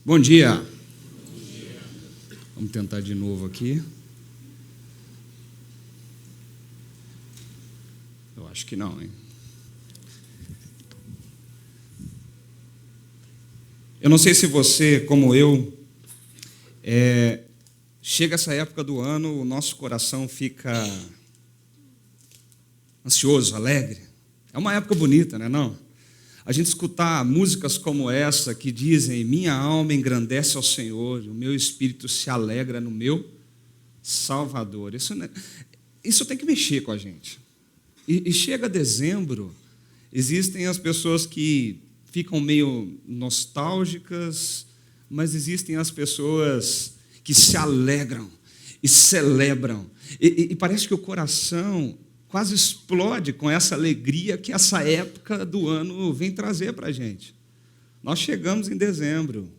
Bom dia. Vamos tentar de novo aqui. Eu acho que não, hein? Eu não sei se você, como eu, chega essa época do ano, o nosso coração fica ansioso, alegre. É uma época bonita, né, não? A gente escutar músicas como essa que dizem: minha alma engrandece ao Senhor, o meu espírito se alegra no meu Salvador. Isso tem que mexer com a gente. E chega dezembro, existem as pessoas que ficam meio nostálgicas, mas existem as pessoas que se alegram e celebram. E parece que o coração quase explode com essa alegria que essa época do ano vem trazer para a gente. Nós chegamos em dezembro.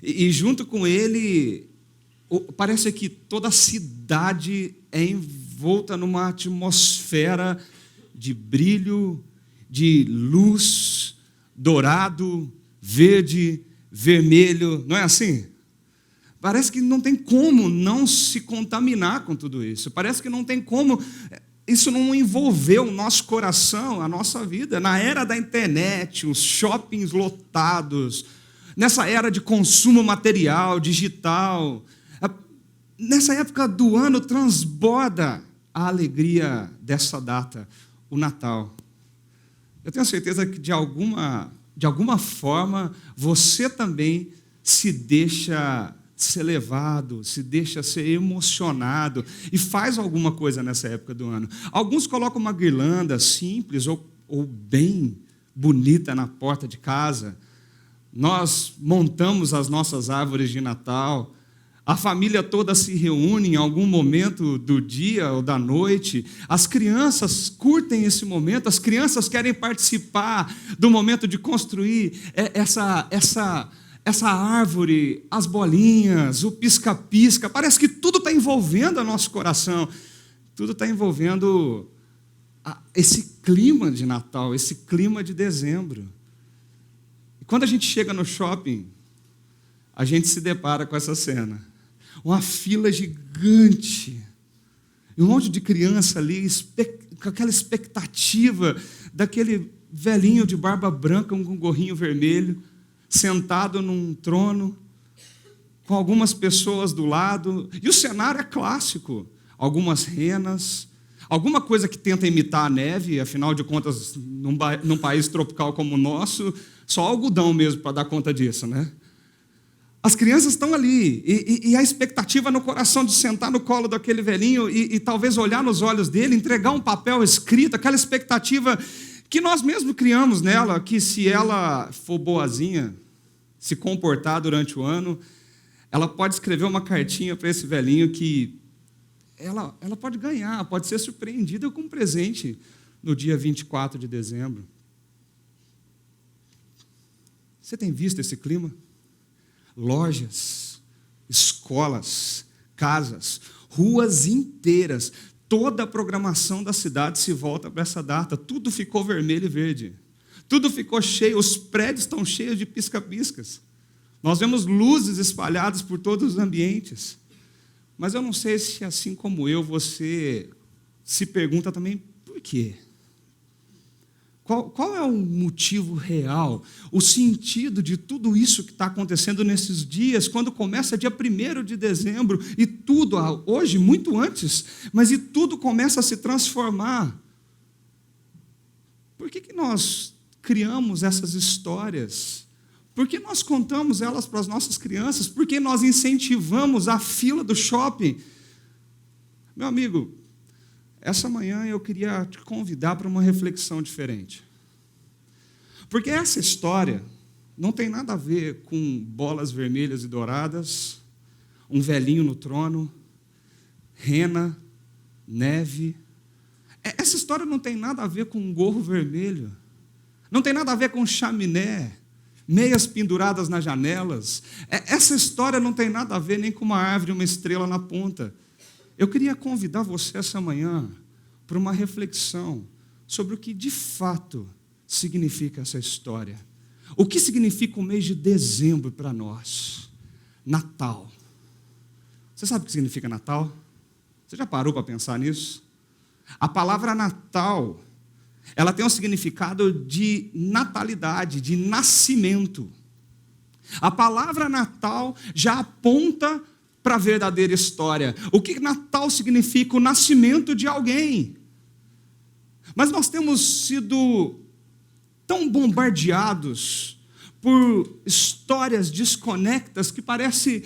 E junto com ele, parece que toda a cidade é envolta numa atmosfera de brilho, de luz, dourado, verde, vermelho. Não é assim? Parece que não tem como não se contaminar com tudo isso. Parece que não tem como isso não envolveu o nosso coração, a nossa vida. Na era da internet, os shoppings lotados, nessa era de consumo material, digital, nessa época do ano transborda a alegria dessa data, o Natal. Eu tenho certeza que de alguma forma você também se deixa ser levado, se deixa ser emocionado e faz alguma coisa nessa época do ano. Alguns colocam uma guirlanda simples ou bem bonita na porta de casa. Nós montamos as nossas árvores de Natal. A família toda se reúne em algum momento do dia ou da noite. As crianças curtem esse momento, as crianças querem participar do momento de construir essa árvore, as bolinhas, o pisca-pisca. Parece que tudo está envolvendo o nosso coração. Tudo está envolvendo esse clima de Natal, esse clima de dezembro. E quando a gente chega no shopping, a gente se depara com essa cena. Uma fila gigante. E um monte de criança ali, com aquela expectativa daquele velhinho de barba branca com um gorrinho vermelho, sentado num trono, com algumas pessoas do lado. E o cenário é clássico. Algumas renas, alguma coisa que tenta imitar a neve, afinal de contas, num país tropical como o nosso, só algodão mesmo para dar conta disso, né? As crianças estão ali, e a expectativa no coração de sentar no colo daquele velhinho e talvez olhar nos olhos dele, entregar um papel escrito, aquela expectativa que nós mesmos criamos nela, que se ela for boazinha, se comportar durante o ano, ela pode escrever uma cartinha para esse velhinho que ela pode ganhar, pode ser surpreendida com um presente no dia 24 de dezembro. Você tem visto esse clima? Lojas, escolas, casas, ruas inteiras, toda a programação da cidade se volta para essa data. Tudo ficou vermelho e verde. Tudo ficou cheio, os prédios estão cheios de pisca-piscas. Nós vemos luzes espalhadas por todos os ambientes. Mas eu não sei se, assim como eu, você se pergunta também por quê? Qual é o motivo real, o sentido de tudo isso que está acontecendo nesses dias, quando começa dia 1º de dezembro, e tudo, hoje, muito antes, mas e tudo começa a se transformar? Por que nós criamos essas histórias? Por que nós contamos elas para as nossas crianças? Por que nós incentivamos a fila do shopping? Meu amigo, essa manhã eu queria te convidar para uma reflexão diferente. Porque essa história não tem nada a ver com bolas vermelhas e douradas, um velhinho no trono, rena, neve. Essa história não tem nada a ver com um gorro vermelho. Não tem nada a ver com chaminé, meias penduradas nas janelas. Essa história não tem nada a ver nem com uma árvore, uma estrela na ponta. Eu queria convidar você essa manhã para uma reflexão sobre o que de fato significa essa história. O que significa o mês de dezembro para nós? Natal. Você sabe o que significa Natal? Você já parou para pensar nisso? A palavra Natal, ela tem um significado de natalidade, de nascimento. A palavra Natal já aponta para a verdadeira história. O que Natal significa? O nascimento de alguém. Mas nós temos sido tão bombardeados por histórias desconexas que parece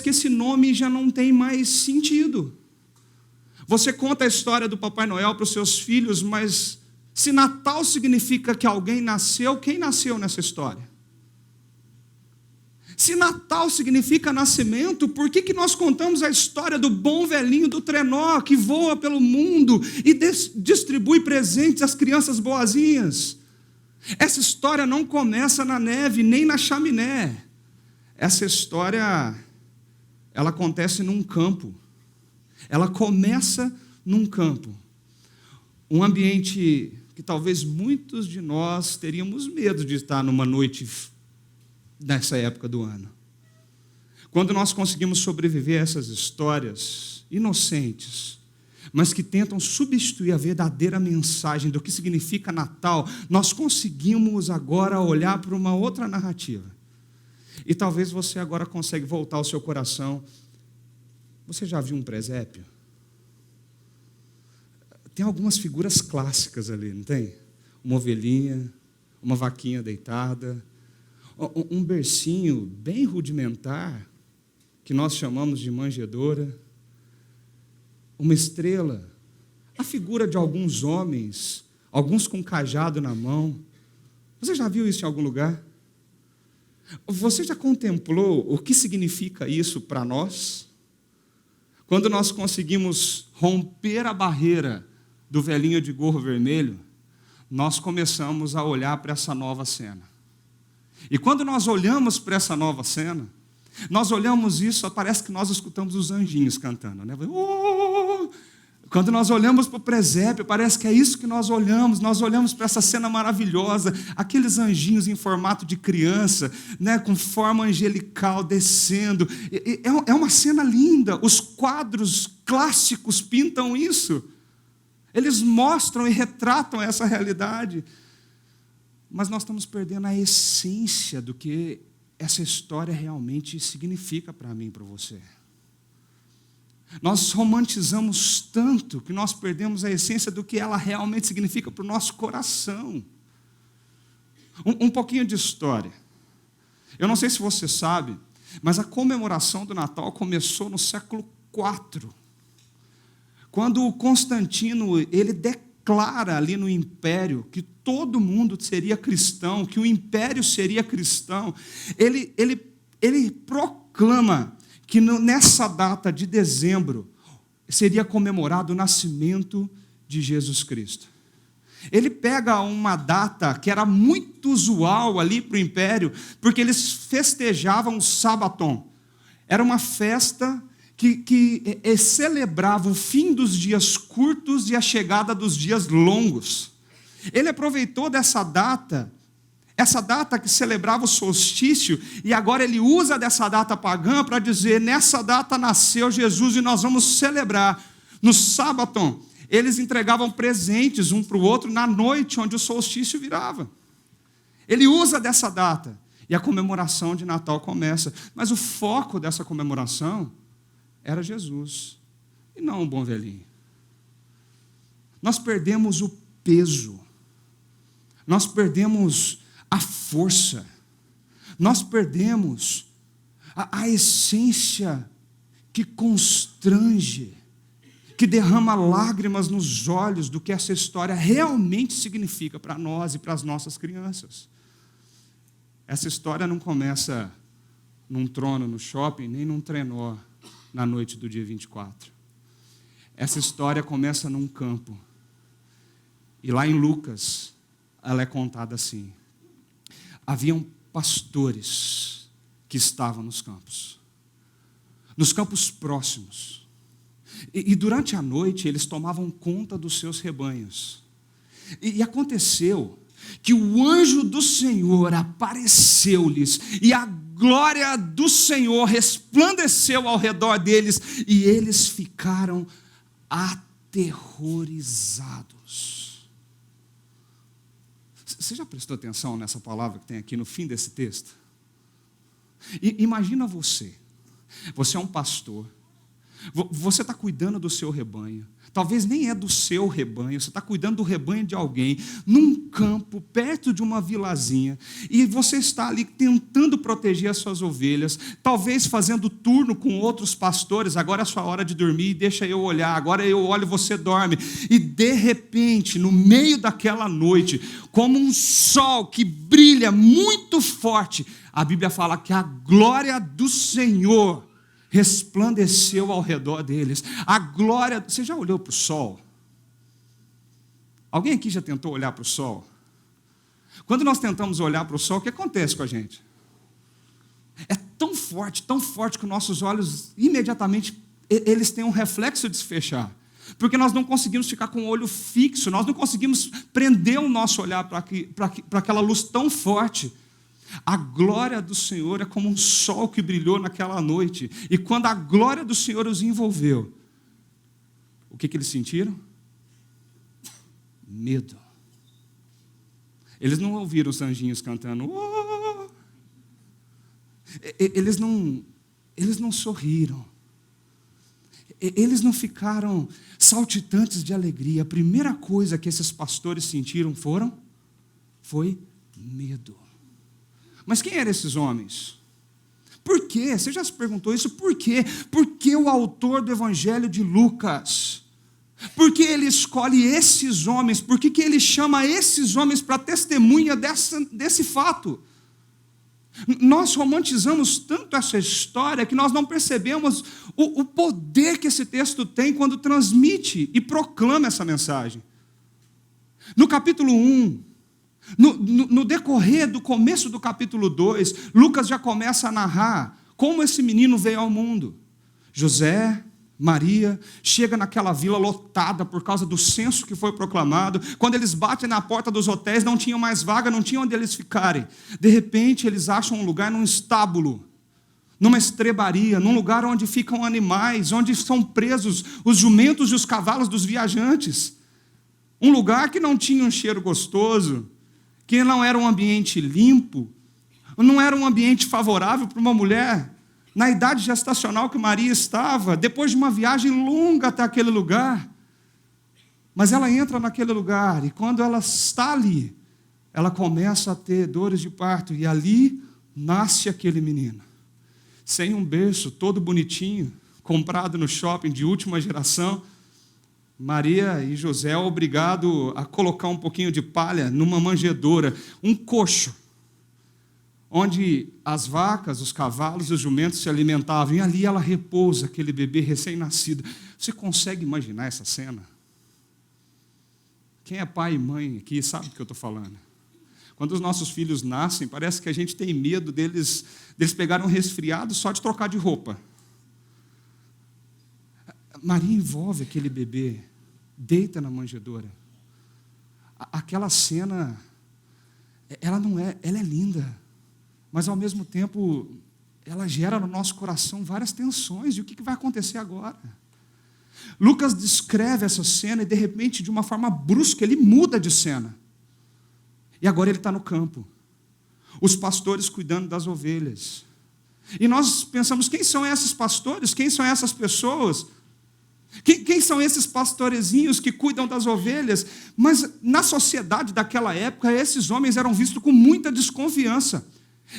que esse nome já não tem mais sentido. Você conta a história do Papai Noel para os seus filhos, mas se Natal significa que alguém nasceu, quem nasceu nessa história? Se Natal significa nascimento, por que nós contamos a história do bom velhinho do trenó que voa pelo mundo e distribui presentes às crianças boazinhas? Essa história não começa na neve, nem na chaminé. Essa história, ela acontece num campo. Ela começa num campo. Um ambiente que talvez muitos de nós teríamos medo de estar numa noite nessa época do ano. Quando nós conseguimos sobreviver a essas histórias inocentes, mas que tentam substituir a verdadeira mensagem do que significa Natal, nós conseguimos agora olhar para uma outra narrativa. E talvez você agora consiga voltar ao seu coração. Você já viu um presépio? Tem algumas figuras clássicas ali, não tem? Uma ovelhinha, uma vaquinha deitada, um bercinho bem rudimentar, que nós chamamos de manjedoura, uma estrela, a figura de alguns homens, alguns com cajado na mão. Você já viu isso em algum lugar? Você já contemplou o que significa isso para nós? Quando nós conseguimos romper a barreira do velhinho de gorro vermelho, nós começamos a olhar para essa nova cena. E quando nós olhamos para essa nova cena, nós olhamos isso, parece que nós escutamos os anjinhos cantando, né? Quando nós olhamos para o presépio, parece que é isso que nós olhamos para essa cena maravilhosa, aqueles anjinhos em formato de criança, né, com forma angelical descendo. É uma cena linda, os quadros clássicos pintam isso. Eles mostram e retratam essa realidade. Mas nós estamos perdendo a essência do que essa história realmente significa para mim e para você. Nós romantizamos tanto que nós perdemos a essência do que ela realmente significa para o nosso coração. Um pouquinho de história. Eu não sei se você sabe, mas a comemoração do Natal começou no século IV. Quando Constantino, ele declara ali no Império que todo mundo seria cristão, que o Império seria cristão, ele proclama que nessa data de dezembro seria comemorado o nascimento de Jesus Cristo. Ele pega uma data que era muito usual ali para o Império, porque eles festejavam o Sabaton. Era uma festa que celebrava o fim dos dias curtos e a chegada dos dias longos. Ele aproveitou dessa data, essa data que celebrava o solstício, e agora ele usa dessa data pagã para dizer, nessa data nasceu Jesus e nós vamos celebrar. No Sabaton, eles entregavam presentes um para o outro na noite onde o solstício virava. Ele usa dessa data, e a comemoração de Natal começa. Mas o foco dessa comemoração era Jesus, e não um bom velhinho. Nós perdemos o peso, nós perdemos a força, nós perdemos a essência que constrange, que derrama lágrimas nos olhos do que essa história realmente significa para nós e para as nossas crianças. Essa história não começa num trono no shopping, nem num trenó na noite do dia 24. Essa história começa num campo. E lá em Lucas, ela é contada assim. Haviam pastores que estavam nos campos próximos. E durante a noite eles tomavam conta dos seus rebanhos. E aconteceu que o anjo do Senhor apareceu-lhes e a glória do Senhor resplandeceu ao redor deles e eles ficaram aterrorizados. Você já prestou atenção nessa palavra que tem aqui no fim desse texto? Imagina você é um pastor, você está cuidando do seu rebanho, talvez nem é do seu rebanho, você está cuidando do rebanho de alguém, num campo, perto de uma vilazinha, e você está ali tentando proteger as suas ovelhas, talvez fazendo turno com outros pastores, agora é a sua hora de dormir, deixa eu olhar, agora eu olho, você dorme, e de repente, no meio daquela noite, como um sol que brilha muito forte, a Bíblia fala que a glória do Senhor resplandeceu ao redor deles. A glória... Você já olhou para o sol? Alguém aqui já tentou olhar para o sol? Quando nós tentamos olhar para o sol, o que acontece com a gente? É tão forte que os nossos olhos, imediatamente, eles têm um reflexo de se fechar. Porque nós não conseguimos ficar com o olho fixo, nós não conseguimos prender o nosso olhar para aquela luz tão forte. A glória do Senhor é como um sol que brilhou naquela noite. E quando a glória do Senhor os envolveu, o que eles sentiram? Medo. Eles não ouviram os anjinhos cantando. Oh! Eles não sorriram. Eles não ficaram saltitantes de alegria. A primeira coisa que esses pastores sentiram foi medo. Mas quem eram esses homens? Por quê? Você já se perguntou isso? Por quê? Por que o autor do Evangelho de Lucas? Por que ele escolhe esses homens? Por que ele chama esses homens para testemunha desse fato? Nós romantizamos tanto essa história que nós não percebemos o poder que esse texto tem quando transmite e proclama essa mensagem. No capítulo 1, no decorrer do começo do capítulo 2, Lucas já começa a narrar como esse menino veio ao mundo. José, Maria, chega naquela vila lotada por causa do censo que foi proclamado. Quando eles batem na porta dos hotéis, não tinham mais vaga, não tinham onde eles ficarem. De repente, eles acham um lugar num estábulo, numa estrebaria, num lugar onde ficam animais, onde são presos os jumentos e os cavalos dos viajantes. Um lugar que não tinha um cheiro gostoso, que não era um ambiente limpo, não era um ambiente favorável para uma mulher na idade gestacional que Maria estava, depois de uma viagem longa até aquele lugar. Mas ela entra naquele lugar, e quando ela está ali, ela começa a ter dores de parto, e ali nasce aquele menino, sem um berço, todo bonitinho, comprado no shopping de última geração. Maria e José são obrigados a colocar um pouquinho de palha numa manjedoura, um coxo, onde as vacas, os cavalos e os jumentos se alimentavam, e ali ela repousa aquele bebê recém-nascido. Você consegue imaginar essa cena? Quem é pai e mãe aqui sabe do que eu estou falando. Quando os nossos filhos nascem, parece que a gente tem medo deles pegarem um resfriado só de trocar de roupa. Maria envolve aquele bebê, deita na manjedoura. Aquela cena, ela é linda, mas ao mesmo tempo ela gera no nosso coração várias tensões. E o que vai acontecer agora? Lucas descreve essa cena e de repente, de uma forma brusca, ele muda de cena. E agora ele está no campo, os pastores cuidando das ovelhas. E nós pensamos, quem são esses pastores? Quem são essas pessoas? Quem são esses pastorezinhos que cuidam das ovelhas? Mas na sociedade daquela época, esses homens eram vistos com muita desconfiança.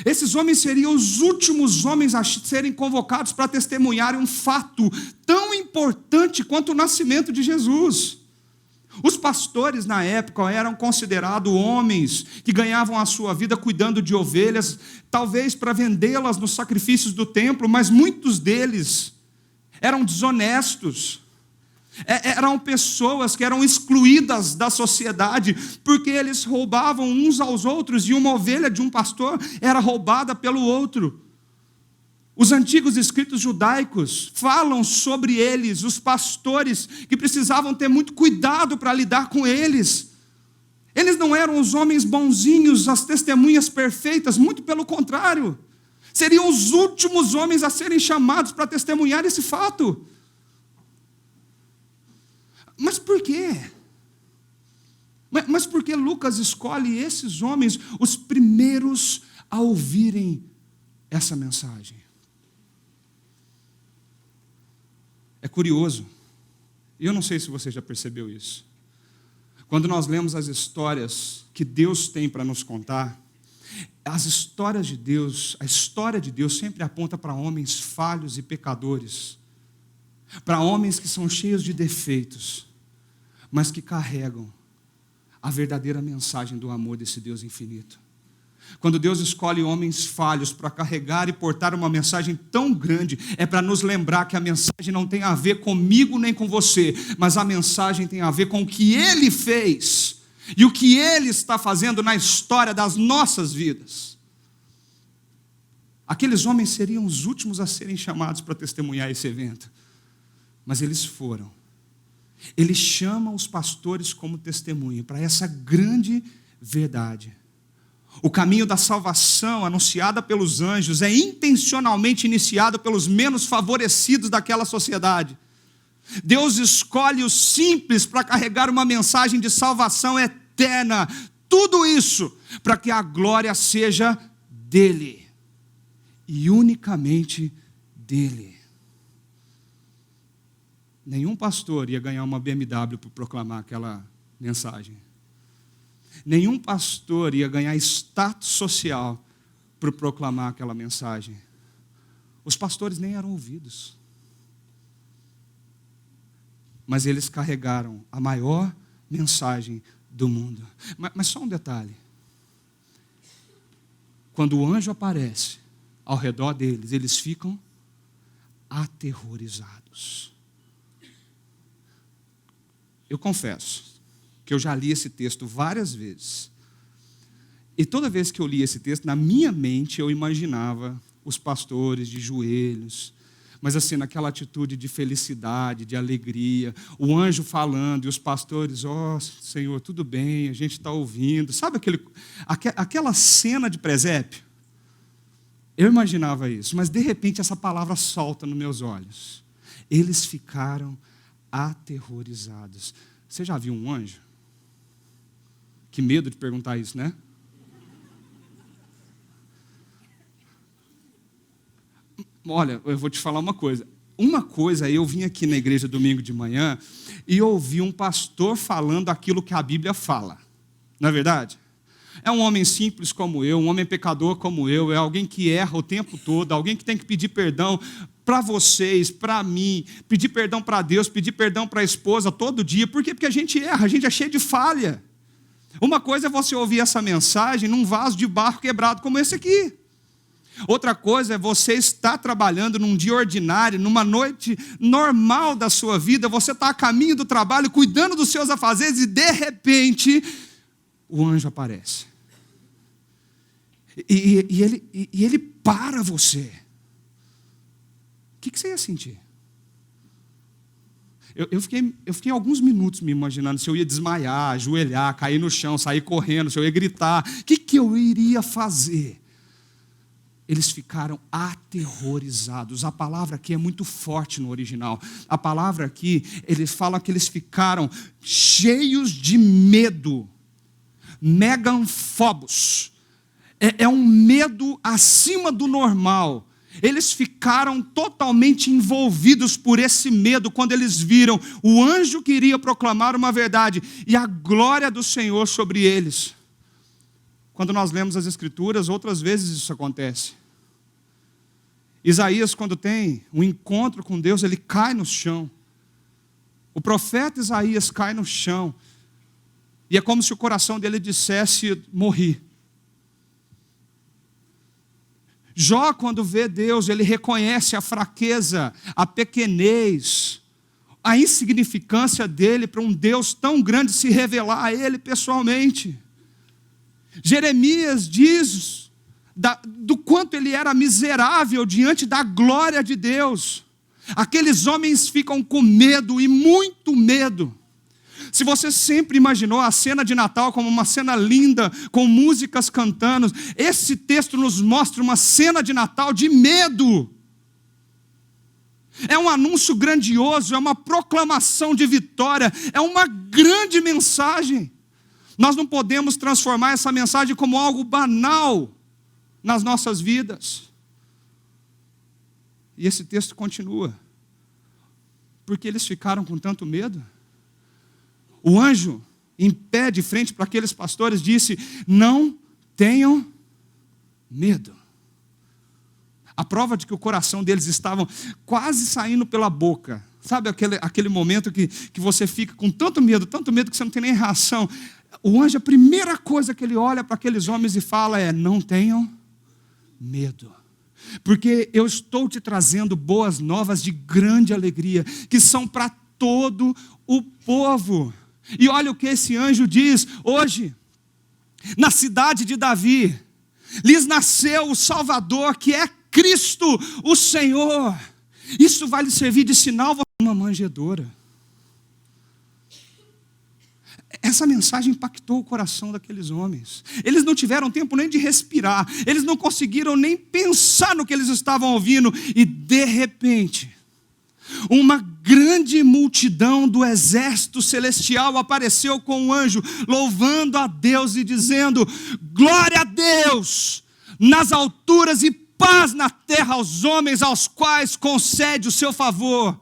Esses homens seriam os últimos homens a serem convocados para testemunharem um fato tão importante quanto o nascimento de Jesus. Os pastores na época eram considerados homens que ganhavam a sua vida cuidando de ovelhas, talvez para vendê-las nos sacrifícios do templo, mas muitos deles eram desonestos. Eram pessoas que eram excluídas da sociedade, porque eles roubavam uns aos outros, e uma ovelha de um pastor era roubada pelo outro. Os antigos escritos judaicos falam sobre eles, os pastores, que precisavam ter muito cuidado para lidar com eles. Eles não eram os homens bonzinhos, as testemunhas perfeitas, muito pelo contrário. Seriam os últimos homens a serem chamados para testemunhar esse fato. Mas por quê? Mas por que Lucas escolhe esses homens, os primeiros a ouvirem essa mensagem? É curioso, e eu não sei se você já percebeu isso. Quando nós lemos as histórias que Deus tem para nos contar, as histórias de Deus, a história de Deus sempre aponta para homens falhos e pecadores, para homens que são cheios de defeitos, mas que carregam a verdadeira mensagem do amor desse Deus infinito. Quando Deus escolhe homens falhos para carregar e portar uma mensagem tão grande, é para nos lembrar que a mensagem não tem a ver comigo nem com você, mas a mensagem tem a ver com o que Ele fez e o que Ele está fazendo na história das nossas vidas. Aqueles homens seriam os últimos a serem chamados para testemunhar esse evento, mas eles foram. Ele chama os pastores como testemunha para essa grande verdade. O caminho da salvação anunciada pelos anjos é intencionalmente iniciado pelos menos favorecidos daquela sociedade. Deus escolhe os simples para carregar uma mensagem de salvação eterna. Tudo isso para que a glória seja dele e unicamente dele. Nenhum pastor ia ganhar uma BMW por proclamar aquela mensagem. Nenhum pastor ia ganhar status social por proclamar aquela mensagem. Os pastores nem eram ouvidos. Mas eles carregaram a maior mensagem do mundo. Mas só um detalhe. Quando o anjo aparece ao redor deles, eles ficam aterrorizados. Eu confesso que eu já li esse texto várias vezes. E toda vez que eu li esse texto, na minha mente eu imaginava os pastores de joelhos, mas assim, naquela atitude de felicidade, de alegria, o anjo falando e os pastores, Senhor, tudo bem, a gente está ouvindo. Sabe aquela cena de presépio? Eu imaginava isso, mas de repente essa palavra salta nos meus olhos. Eles ficaram aterrorizados. Você já viu um anjo? Que medo de perguntar isso, né? Olha, eu vou te falar uma coisa. Eu vim aqui na igreja domingo de manhã e ouvi um pastor falando aquilo que a Bíblia fala. Não é verdade? É um homem simples como eu, um homem pecador como eu, é alguém que erra o tempo todo, alguém que tem que pedir perdão para vocês, para mim, pedir perdão para Deus, pedir perdão para a esposa todo dia. Por quê? Porque a gente erra, a gente é cheio de falha. Uma coisa é você ouvir essa mensagem num vaso de barro quebrado como esse aqui. Outra coisa é você estar trabalhando num dia ordinário, numa noite normal da sua vida, você está a caminho do trabalho, cuidando dos seus afazeres e de repente o anjo aparece. E ele para você. O que você ia sentir? Eu fiquei alguns minutos me imaginando se eu ia desmaiar, ajoelhar, cair no chão, sair correndo, se eu ia gritar. O que eu iria fazer? Eles ficaram aterrorizados. A palavra aqui é muito forte no original. A palavra aqui, ele fala que eles ficaram cheios de medo. Meganfobos. É um medo acima do normal. Eles ficaram totalmente envolvidos por esse medo quando eles viram o anjo que iria proclamar uma verdade e a glória do Senhor sobre eles. Quando nós lemos as Escrituras, outras vezes isso acontece. Isaías, quando tem um encontro com Deus, ele cai no chão. O profeta Isaías cai no chão. E é como se o coração dele dissesse, morri. Jó, quando vê Deus, ele reconhece a fraqueza, a pequenez, a insignificância dele para um Deus tão grande se revelar a ele pessoalmente. Jeremias diz do quanto ele era miserável diante da glória de Deus. Aqueles homens ficam com medo e muito medo. Se você sempre imaginou a cena de Natal como uma cena linda, com músicas cantando, esse texto nos mostra uma cena de Natal de medo. É um anúncio grandioso, é uma proclamação de vitória, é uma grande mensagem. Nós não podemos transformar essa mensagem como algo banal nas nossas vidas. E esse texto continua. Porque eles ficaram com tanto medo? O anjo, em pé de frente para aqueles pastores, disse: não tenham medo. A prova de que o coração deles estava quase saindo pela boca. Sabe aquele momento que você fica com tanto medo que você não tem nem reação. O anjo, a primeira coisa que ele olha para aqueles homens e fala é: não tenham medo. Porque eu estou te trazendo boas novas de grande alegria, que são para todo o povo. E olha o que esse anjo diz: hoje, na cidade de Davi, lhes nasceu o Salvador, que é Cristo, o Senhor. Isso vai lhe servir de sinal, uma manjedoura. Essa mensagem impactou o coração daqueles homens. Eles não tiveram tempo nem de respirar. Eles não conseguiram nem pensar no que eles estavam ouvindo. E de repente, uma grande multidão do exército celestial apareceu com um anjo, louvando a Deus e dizendo: glória a Deus nas alturas e paz na terra aos homens aos quais concede o seu favor.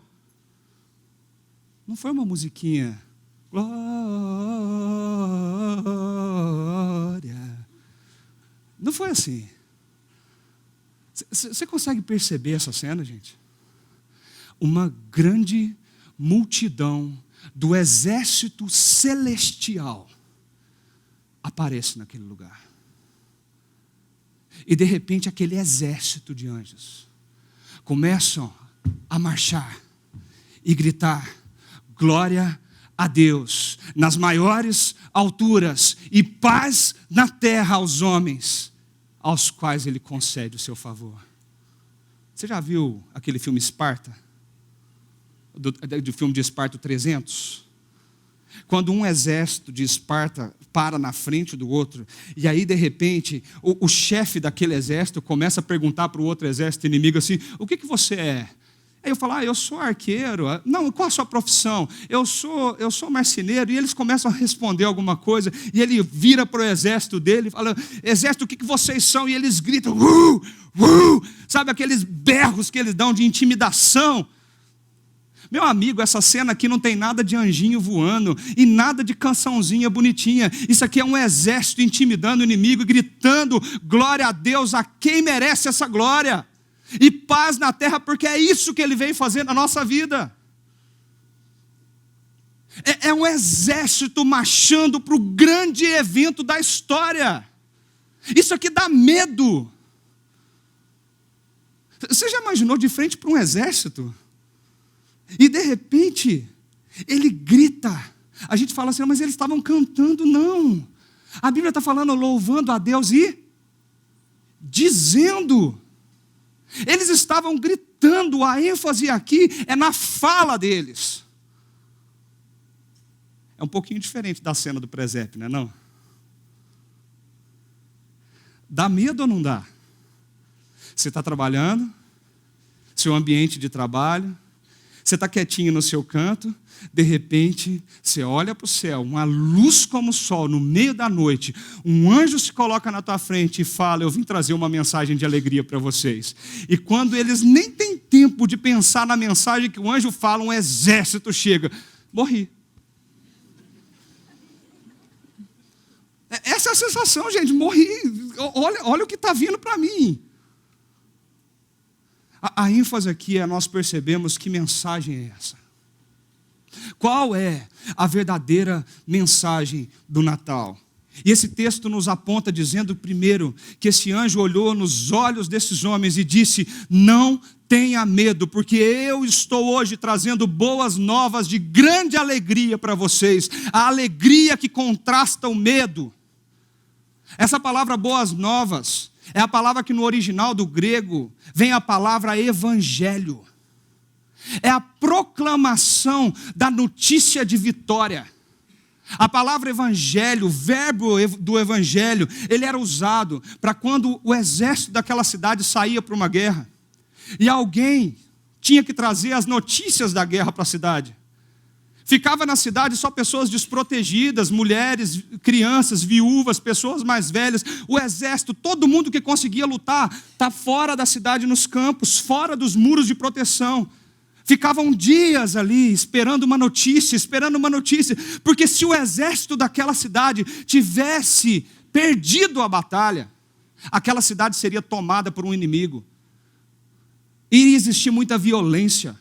Não foi uma musiquinha. Glória. Não foi assim. Você consegue perceber essa cena, gente? Uma grande multidão do exército celestial aparece naquele lugar. E de repente aquele exército de anjos começam a marchar e gritar: glória a Deus nas maiores alturas e paz na terra aos homens aos quais Ele concede o seu favor. Você já viu aquele filme Esparta? Do filme de Esparta 300? Quando um exército de Esparta para na frente do outro, e aí de repente o chefe daquele exército começa a perguntar para o outro exército inimigo assim: o que você é? Aí eu falo: eu sou arqueiro. Não, qual a sua profissão? Eu sou marceneiro. E eles começam a responder alguma coisa, e ele vira para o exército dele e fala: exército, o que vocês são? E eles gritam: sabe aqueles berros que eles dão de intimidação? Meu amigo, essa cena aqui não tem nada de anjinho voando e nada de cançãozinha bonitinha. Isso aqui é um exército intimidando o inimigo e gritando glória a Deus, a quem merece essa glória. E paz na terra, porque é isso que Ele veio fazer na nossa vida. É um exército marchando para o grande evento da história. Isso aqui dá medo. Você já imaginou de frente para um exército? E de repente, ele grita. A gente fala assim: mas eles estavam cantando. Não. A Bíblia está falando louvando a Deus e dizendo. Eles estavam gritando. A ênfase aqui é na fala deles. É um pouquinho diferente da cena do presépio, não é não? Dá medo ou não dá? Você está trabalhando, seu ambiente de trabalho, você está quietinho no seu canto, de repente, você olha para o céu, uma luz como o sol, no meio da noite, um anjo se coloca na tua frente e fala: eu vim trazer uma mensagem de alegria para vocês. E quando eles nem têm tempo de pensar na mensagem que o anjo fala, um exército chega. Morri. Essa é a sensação, gente, morri. Olha o que está vindo para mim. A ênfase aqui é nós percebemos que mensagem é essa. Qual é a verdadeira mensagem do Natal? E esse texto nos aponta dizendo primeiro que esse anjo olhou nos olhos desses homens e disse: não tenha medo, porque eu estou hoje trazendo boas novas de grande alegria para vocês. A alegria que contrasta o medo. Essa palavra boas novas é a palavra que no original do grego vem a palavra evangelho. É a proclamação da notícia de vitória. A palavra evangelho, o verbo do evangelho, ele era usado para quando o exército daquela cidade saía para uma guerra. E alguém tinha que trazer as notícias da guerra para a cidade. Ficava na cidade só pessoas desprotegidas, mulheres, crianças, viúvas, pessoas mais velhas. O exército, todo mundo que conseguia lutar, está fora da cidade, nos campos, fora dos muros de proteção. Ficavam dias ali esperando uma notícia, porque se o exército daquela cidade tivesse perdido a batalha, aquela cidade seria tomada por um inimigo. Iria existir muita violência.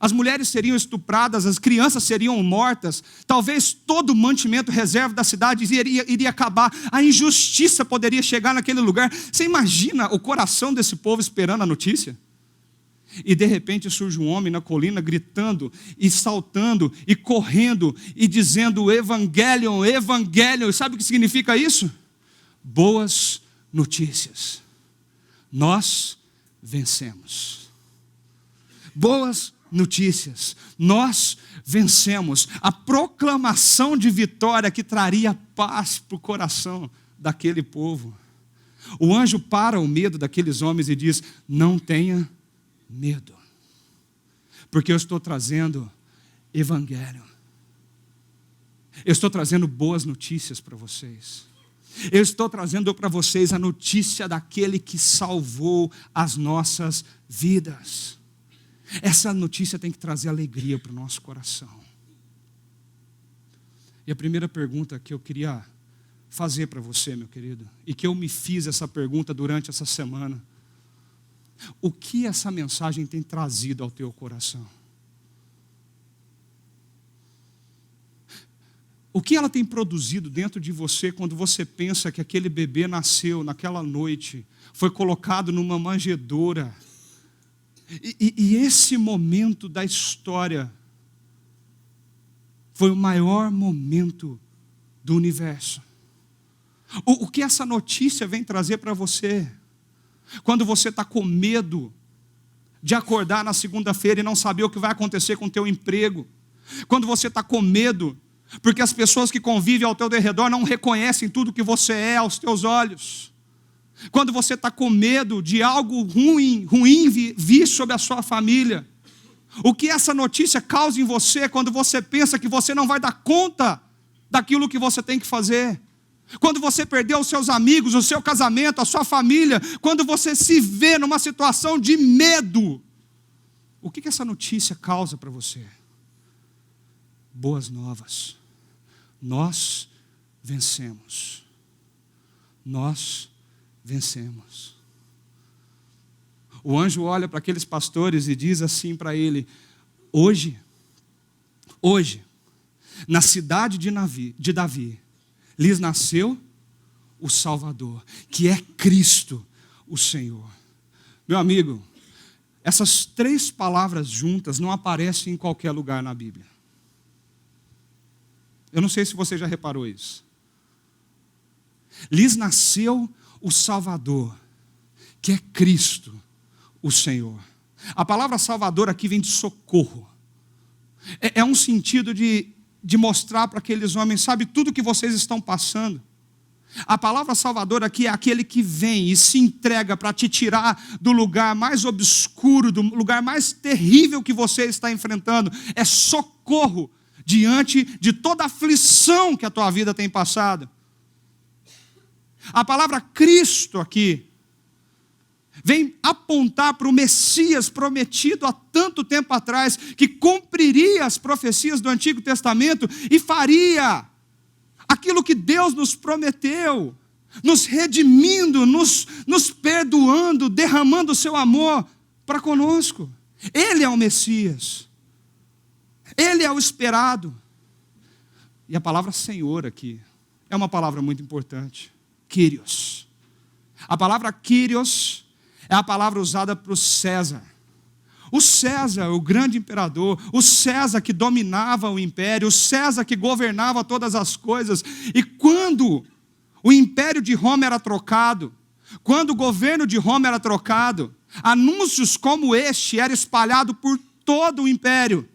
As mulheres seriam estupradas, as crianças seriam mortas, talvez todo o mantimento reserva da cidade iria acabar, a injustiça poderia chegar naquele lugar. Você imagina o coração desse povo esperando a notícia? E de repente surge um homem na colina gritando e saltando e correndo e dizendo Evangelion, Evangelion. Sabe o que significa isso? Boas notícias. Nós vencemos. Boas notícias. Nós vencemos. A proclamação de vitória que traria paz para o coração daquele povo. O anjo para o medo daqueles homens e diz: não tenha medo, porque eu estou trazendo evangelho. Eu estou trazendo boas notícias para vocês. Eu estou trazendo para vocês a notícia daquele que salvou as nossas vidas. Essa notícia tem que trazer alegria para o nosso coração. E a primeira pergunta que eu queria fazer para você, meu querido, e que eu me fiz essa pergunta durante essa semana: o que essa mensagem tem trazido ao teu coração? O que ela tem produzido dentro de você quando você pensa que aquele bebê nasceu naquela noite, foi colocado numa manjedoura, e esse momento da história foi o maior momento do universo? O que essa notícia vem trazer para você? Quando você está com medo de acordar na segunda-feira e não saber o que vai acontecer com o teu emprego. Quando você está com medo, porque as pessoas que convivem ao teu redor não reconhecem tudo que você é aos teus olhos. Quando você está com medo de algo ruim vir sobre a sua família. O que essa notícia causa em você quando você pensa que você não vai dar conta daquilo que você tem que fazer. Quando você perdeu os seus amigos, o seu casamento, a sua família, quando você se vê numa situação de medo, o que essa notícia causa para você? Boas novas. Nós vencemos. Nós vencemos. O anjo olha para aqueles pastores e diz assim para ele: hoje, na cidade de Davi, lhes nasceu o Salvador, que é Cristo, o Senhor. Meu amigo, essas três palavras juntas não aparecem em qualquer lugar na Bíblia. Eu não sei se você já reparou isso. Lhes nasceu o Salvador, que é Cristo, o Senhor. A palavra Salvador aqui vem de socorro. É um sentido de mostrar para aqueles homens, sabe, tudo que vocês estão passando. A palavra Salvador aqui é aquele que vem e se entrega para te tirar do lugar mais obscuro, do lugar mais terrível que você está enfrentando. É socorro diante de toda a aflição que a tua vida tem passado. A palavra Cristo aqui vem apontar para o Messias prometido há tanto tempo atrás, que cumpriria as profecias do Antigo Testamento e faria aquilo que Deus nos prometeu, nos redimindo, nos perdoando, derramando o seu amor para conosco. Ele é o Messias. Ele é o esperado. E a palavra Senhor aqui é uma palavra muito importante. Kyrios. A palavra Kyrios é a palavra usada para o César. O César, o grande imperador, o César que dominava o império, o César que governava todas as coisas. E quando o império de Roma era trocado, quando o governo de Roma era trocado, anúncios como este eram espalhados por todo o império.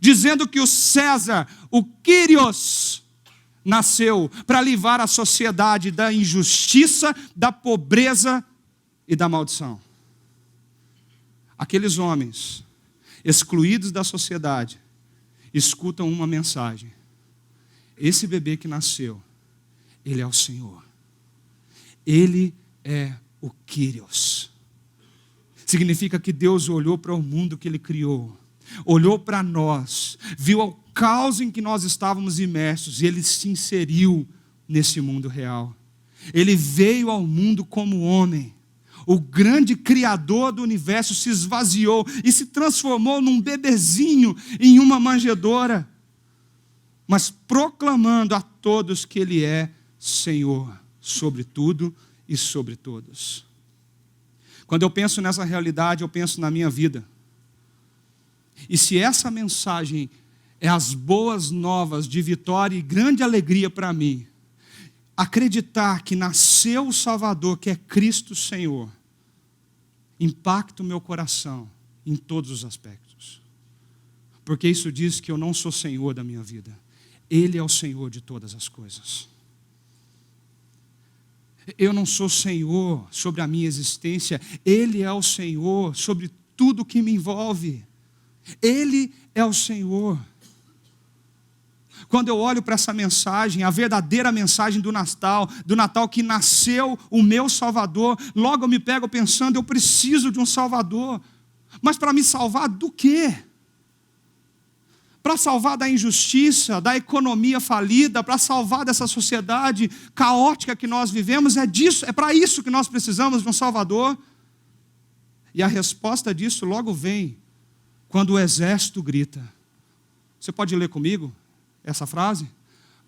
dizendo que o César, o Quírios, nasceu para livrar a sociedade da injustiça, da pobreza e da maldição. Aqueles homens, excluídos da sociedade, escutam uma mensagem: esse bebê que nasceu, ele é o Senhor. Ele é o Quírios. Significa que Deus olhou para o mundo que Ele criou, olhou para nós, viu o caos em que nós estávamos imersos e Ele se inseriu nesse mundo real. Ele veio ao mundo como homem. O grande Criador do universo se esvaziou e se transformou num bebezinho em uma manjedoura, mas proclamando a todos que Ele é Senhor sobre tudo e sobre todos. Quando eu penso nessa realidade, eu penso na minha vida. E se essa mensagem é as boas novas de vitória e grande alegria para mim, acreditar que nasceu o Salvador, que é Cristo Senhor, impacta o meu coração em todos os aspectos. Porque isso diz que eu não sou Senhor da minha vida. Ele é o Senhor de todas as coisas. Eu não sou Senhor sobre a minha existência. Ele é o Senhor sobre tudo que me envolve. Ele é o Senhor. Quando eu olho para essa mensagem, a verdadeira mensagem do Natal que nasceu o meu Salvador, logo eu me pego pensando, eu preciso de um Salvador. Mas para me salvar do quê? Para salvar da injustiça, da economia falida, para salvar dessa sociedade caótica que nós vivemos, é para isso que nós precisamos de um Salvador. E a resposta disso logo vem quando o exército grita. Você pode ler comigo essa frase?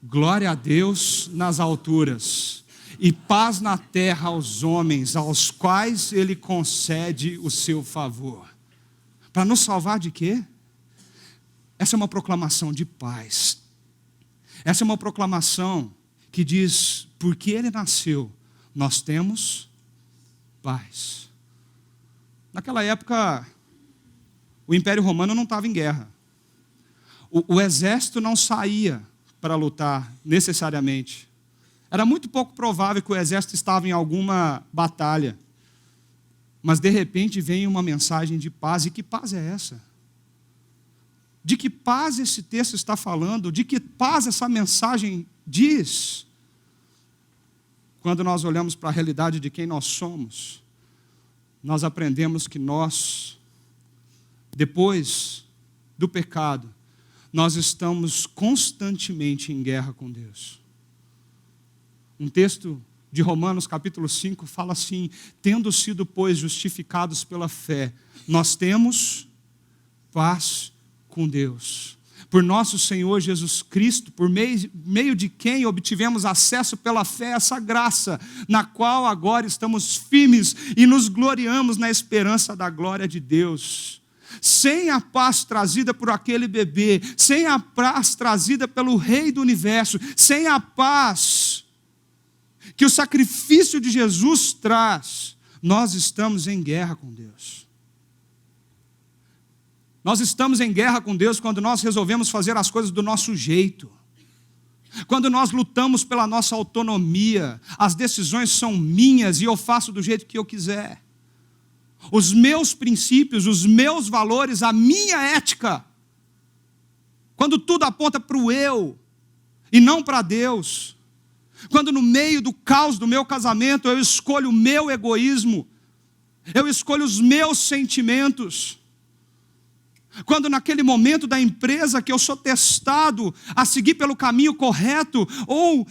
Glória a Deus nas alturas e paz na terra aos homens, aos quais Ele concede o seu favor. Para nos salvar de quê? Essa é uma proclamação de paz. Essa é uma proclamação que diz, porque Ele nasceu, nós temos paz. Naquela época, o Império Romano não estava em guerra. O exército não saía para lutar necessariamente. Era muito pouco provável que o exército estava em alguma batalha. Mas de repente vem uma mensagem de paz. E que paz é essa? De que paz esse texto está falando? De que paz essa mensagem diz? Quando nós olhamos para a realidade de quem nós somos, nós aprendemos que nós, depois do pecado, nós estamos constantemente em guerra com Deus. Um texto de Romanos capítulo 5 fala assim: tendo sido, pois, justificados pela fé, nós temos paz com Deus. Por nosso Senhor Jesus Cristo, por meio de quem obtivemos acesso pela fé a essa graça, na qual agora estamos firmes e nos gloriamos na esperança da glória de Deus. Sem a paz trazida por aquele bebê, sem a paz trazida pelo Rei do Universo, sem a paz que o sacrifício de Jesus traz, nós estamos em guerra com Deus. Nós estamos em guerra com Deus quando nós resolvemos fazer as coisas do nosso jeito. Quando nós lutamos pela nossa autonomia, as decisões são minhas e eu faço do jeito que eu quiser. Os meus princípios, os meus valores, a minha ética. Quando tudo aponta para o eu e não para Deus. Quando no meio do caos do meu casamento eu escolho o meu egoísmo, eu escolho os meus sentimentos. Quando naquele momento da empresa que eu sou testado a seguir pelo caminho correto, ou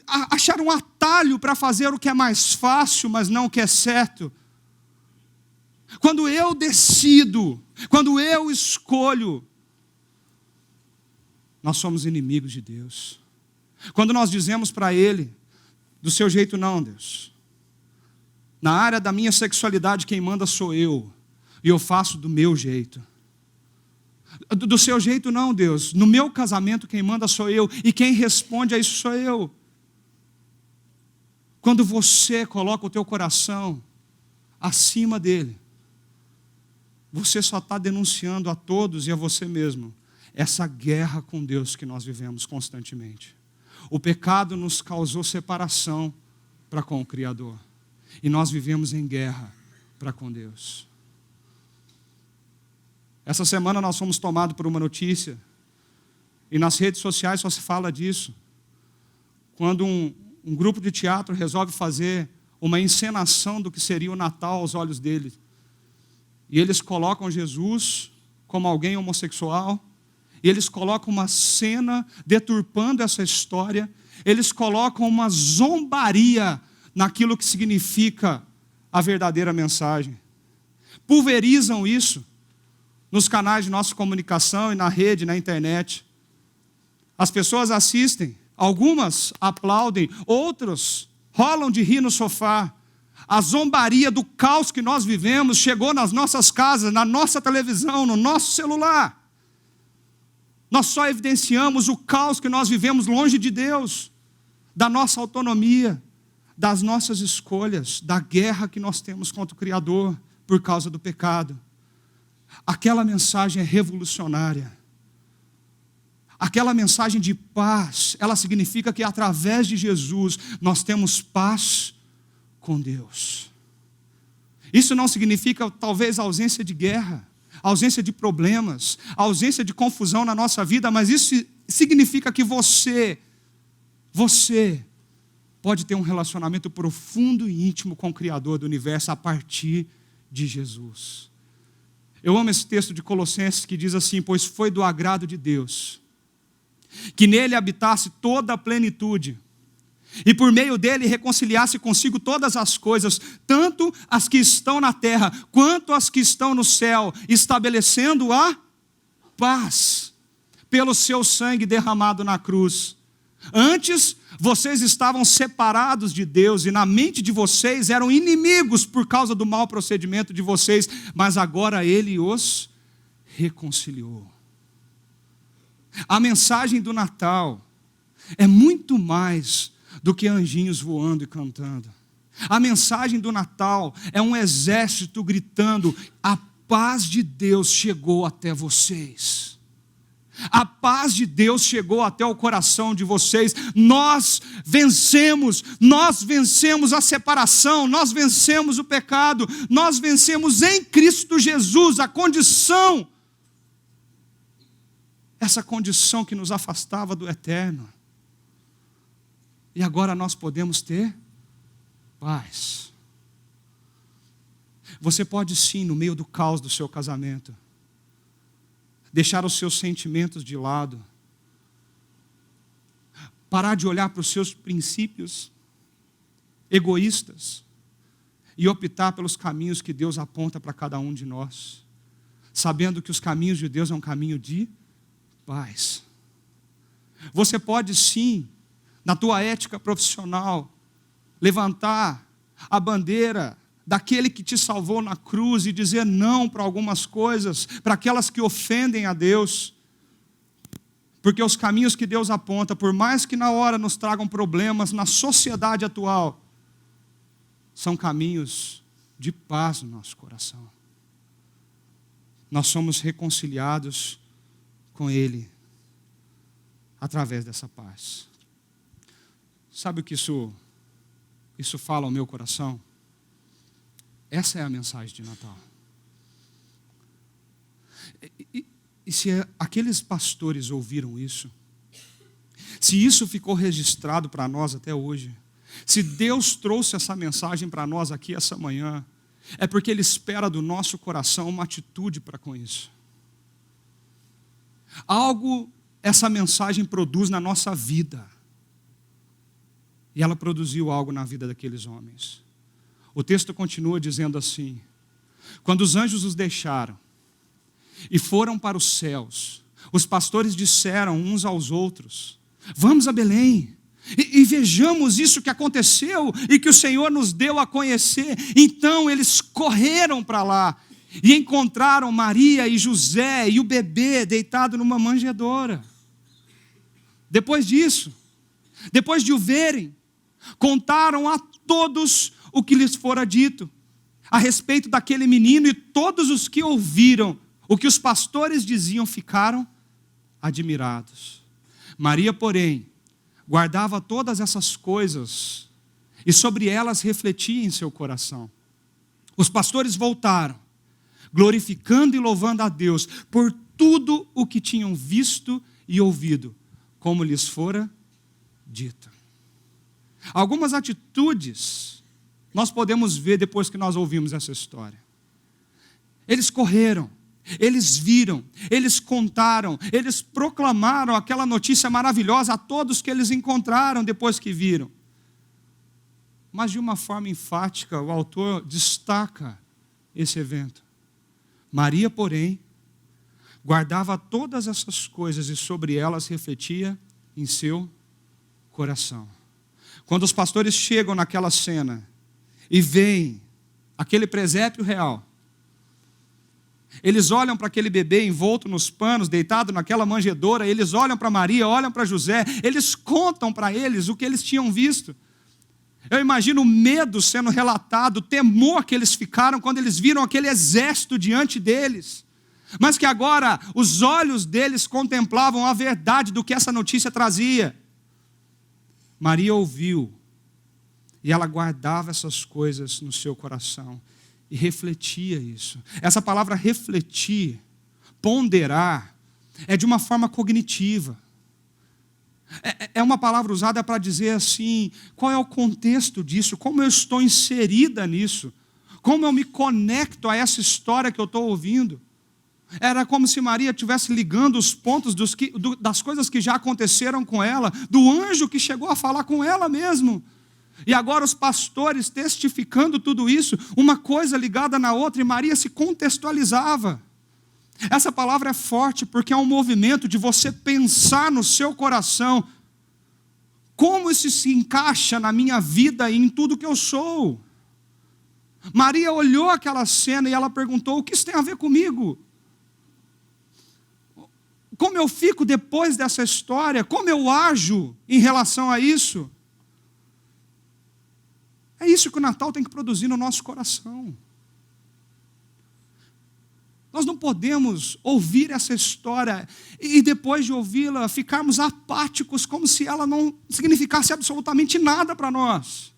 achar um atalho para fazer o que é mais fácil, mas não o que é certo. Quando eu decido, quando eu escolho, nós somos inimigos de Deus. Quando nós dizemos para Ele, do seu jeito não, Deus. Na área da minha sexualidade quem manda sou eu, e eu faço do meu jeito. Do seu jeito não, Deus. No meu casamento quem manda sou eu, e quem responde a isso sou eu. Quando você coloca o teu coração acima dele, você só está denunciando a todos e a você mesmo essa guerra com Deus que nós vivemos constantemente. O pecado nos causou separação para com o Criador. E nós vivemos em guerra para com Deus. Essa semana nós fomos tomados por uma notícia, e nas redes sociais só se fala disso. Quando um grupo de teatro resolve fazer uma encenação do que seria o Natal aos olhos deles. E eles colocam Jesus como alguém homossexual, e eles colocam uma cena deturpando essa história, eles colocam uma zombaria naquilo que significa a verdadeira mensagem. Pulverizam isso nos canais de nossa comunicação e na rede, na internet. As pessoas assistem, algumas aplaudem, outros rolam de rir no sofá. A zombaria do caos que nós vivemos chegou nas nossas casas, na nossa televisão, no nosso celular. Nós só evidenciamos o caos que nós vivemos longe de Deus, da nossa autonomia, das nossas escolhas, da guerra que nós temos contra o Criador por causa do pecado. Aquela mensagem é revolucionária. Aquela mensagem de paz, ela significa que através de Jesus nós temos paz com Deus. Isso não significa talvez ausência de guerra, ausência de problemas, ausência de confusão na nossa vida, mas isso significa que você pode ter um relacionamento profundo e íntimo com o Criador do universo a partir de Jesus. Eu amo esse texto de Colossenses que diz assim: pois foi do agrado de Deus que nele habitasse toda a plenitude, e por meio dele reconciliasse consigo todas as coisas, tanto as que estão na terra, quanto as que estão no céu, estabelecendo a paz, pelo seu sangue derramado na cruz. Antes, vocês estavam separados de Deus, e na mente de vocês eram inimigos por causa do mau procedimento de vocês, mas agora ele os reconciliou. A mensagem do Natal é muito mais do que anjinhos voando e cantando. A mensagem do Natal é um exército gritando: a paz de Deus chegou até vocês. A paz de Deus chegou até o coração de vocês. Nós vencemos a separação, nós vencemos o pecado, nós vencemos em Cristo Jesus a condição, essa condição que nos afastava do eterno. E agora nós podemos ter paz. Você pode sim, no meio do caos do seu casamento, deixar os seus sentimentos de lado, parar de olhar para os seus princípios egoístas e optar pelos caminhos que Deus aponta para cada um de nós, sabendo que os caminhos de Deus é um caminho de paz. Você pode sim, na tua ética profissional, levantar a bandeira daquele que te salvou na cruz e dizer não para algumas coisas, para aquelas que ofendem a Deus. Porque os caminhos que Deus aponta, por mais que na hora nos tragam problemas na sociedade atual, são caminhos de paz no nosso coração. Nós somos reconciliados com Ele através dessa paz. Sabe o que isso fala ao meu coração? Essa é a mensagem de Natal. E se aqueles pastores ouviram isso, se isso ficou registrado para nós até hoje, se Deus trouxe essa mensagem para nós aqui essa manhã, é porque Ele espera do nosso coração uma atitude para com isso. Algo essa mensagem produz na nossa vida. E ela produziu algo na vida daqueles homens. O texto continua dizendo assim: quando os anjos os deixaram e foram para os céus, os pastores disseram uns aos outros: vamos a Belém e vejamos isso que aconteceu e que o Senhor nos deu a conhecer. Então eles correram para lá e encontraram Maria e José e o bebê deitado numa manjedoura. Depois disso, depois de o verem, contaram a todos o que lhes fora dito a respeito daquele menino, e todos os que ouviram o que os pastores diziam ficaram admirados. Maria, porém, guardava todas essas coisas e sobre elas refletia em seu coração. Os pastores voltaram, glorificando e louvando a Deus por tudo o que tinham visto e ouvido, como lhes fora dito. Algumas atitudes nós podemos ver depois que nós ouvimos essa história. Eles correram, eles viram, eles contaram, eles proclamaram aquela notícia maravilhosa a todos que eles encontraram depois que viram. Mas de uma forma enfática, o autor destaca esse evento. Maria, porém, guardava todas essas coisas e sobre elas refletia em seu coração. Quando os pastores chegam naquela cena e veem aquele presépio real, eles olham para aquele bebê envolto nos panos, deitado naquela manjedoura, eles olham para Maria, olham para José, eles contam para eles o que eles tinham visto. Eu imagino o medo sendo relatado, o temor que eles ficaram quando eles viram aquele exército diante deles. Mas que agora os olhos deles contemplavam a verdade do que essa notícia trazia. Maria ouviu e ela guardava essas coisas no seu coração e refletia isso. Essa palavra refletir, ponderar, é de uma forma cognitiva. É uma palavra usada para dizer assim, qual é o contexto disso, como eu estou inserida nisso, como eu me conecto a essa história que eu estou ouvindo. Era como se Maria estivesse ligando os pontos das coisas que já aconteceram com ela, do anjo que chegou a falar com ela mesmo. E agora os pastores testificando tudo isso, uma coisa ligada na outra, e Maria se contextualizava. Essa palavra é forte porque é um movimento de você pensar no seu coração, como isso se encaixa na minha vida e em tudo que eu sou. Maria olhou aquela cena e ela perguntou, o que isso tem a ver comigo? Como eu fico depois dessa história? Como eu ajo em relação a isso? É isso que o Natal tem que produzir no nosso coração. Nós não podemos ouvir essa história e depois de ouvi-la ficarmos apáticos como se ela não significasse absolutamente nada para nós.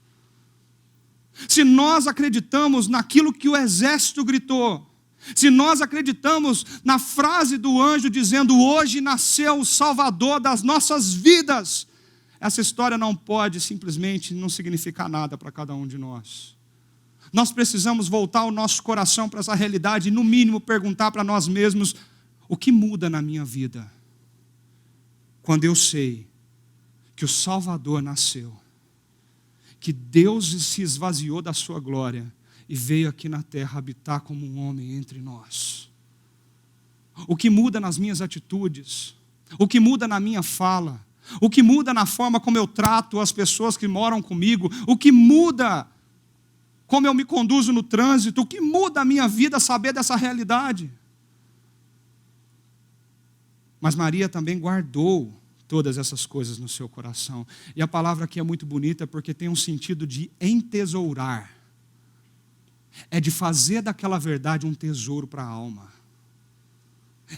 Se nós acreditamos naquilo que o exército gritou, se nós acreditamos na frase do anjo dizendo hoje nasceu o Salvador das nossas vidas, essa história não pode simplesmente não significar nada para cada um de nós. Nós precisamos voltar o nosso coração para essa realidade e, no mínimo, perguntar para nós mesmos, o que muda na minha vida? Quando eu sei que o Salvador nasceu, que Deus se esvaziou da sua glória e veio aqui na terra habitar como um homem entre nós. O que muda nas minhas atitudes? O que muda na minha fala? O que muda na forma como eu trato as pessoas que moram comigo? O que muda como eu me conduzo no trânsito? O que muda a minha vida saber dessa realidade? Mas Maria também guardou todas essas coisas no seu coração. E a palavra aqui é muito bonita porque tem um sentido de entesourar. É de fazer daquela verdade um tesouro para a alma.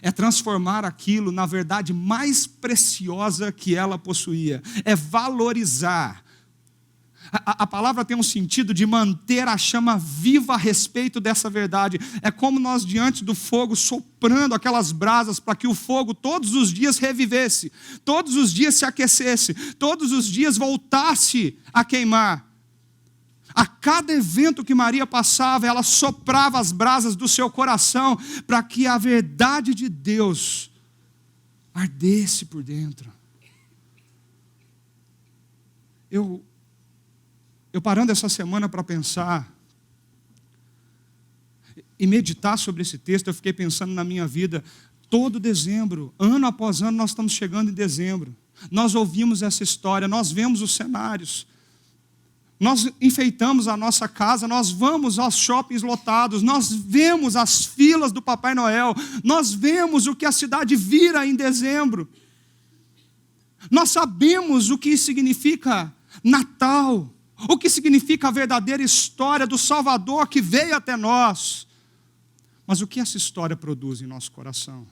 É transformar aquilo na verdade mais preciosa que ela possuía. É valorizar. A palavra tem um sentido de manter a chama viva a respeito dessa verdade. É como nós diante do fogo, soprando aquelas brasas para que o fogo todos os dias revivesse, todos os dias se aquecesse, todos os dias voltasse a queimar. A cada evento que Maria passava, ela soprava as brasas do seu coração para que a verdade de Deus ardesse por dentro. Eu parando essa semana para pensar e meditar sobre esse texto, eu fiquei pensando na minha vida. Todo dezembro, ano após ano, nós estamos chegando em dezembro. Nós ouvimos essa história, nós vemos os cenários. Nós enfeitamos a nossa casa, nós vamos aos shoppings lotados, nós vemos as filas do Papai Noel, nós vemos o que a cidade vira em dezembro. Nós sabemos o que significa Natal, o que significa a verdadeira história do Salvador que veio até nós. Mas o que essa história produz em nosso coração?